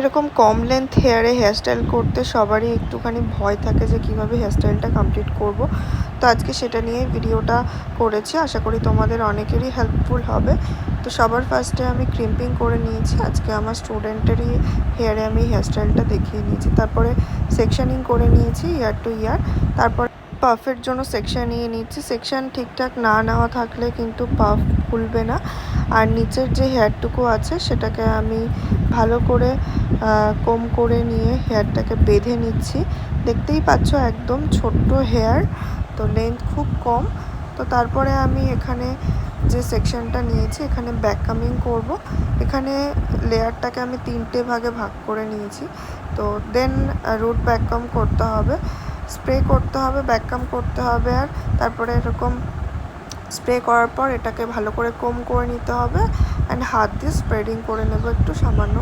এরকম কম length হেয়ারে hairstyle করতে সবারই একটুখানি ভয় থাকে যে কীভাবে হেয়ারস্টাইলটা কমপ্লিট করব। তো আজকে সেটা নিয়ে ভিডিওটা করেছি, আশা করি তোমাদের অনেকেরই হেল্পফুল হবে। তো সবার ফার্স্টে আমি ক্রিম্পিং করে নিয়েছি। আজকে আমার স্টুডেন্টেরই হেয়ারে আমি হেয়ারস্টাইলটা দেখিয়ে নিয়েছি। তারপরে সেকশানিং করে নিয়েছি ইয়ার টু ইয়ার। তারপর পাফের জন্য সেকশন নিয়ে নিচ্ছি। সেকশন ঠিকঠাক না নেওয়া থাকলে কিন্তু পাফ খুলবে না। আর নিচের যে হেয়ারটুকু আছে সেটাকে আমি ভালো করে কম করে নিয়ে হেয়ারটাকে বেঁধে নিচ্ছি। দেখতেই পাচ্ছ একদম ছোট্ট হেয়ার, তো লেন্থ খুব কম। তো তারপরে আমি এখানে যে সেকশনটা নিয়েছি এখানে ব্যাক কামিং করব। এখানে লেয়ারটাকে আমি 3টে ভাগে ভাগ করে নিয়েছি। তো দেন রুট ব্যাক কাম করতে হবে, স্প্রে করতে হবে, ব্যাক কাম করতে হবে। আর তারপরে এরকম স্প্রে করার পর এটাকে ভালো করে কম করে নিতে হবে অ্যান্ড হাত দিয়ে স্প্রেডিং করে নেব একটু সামান্য।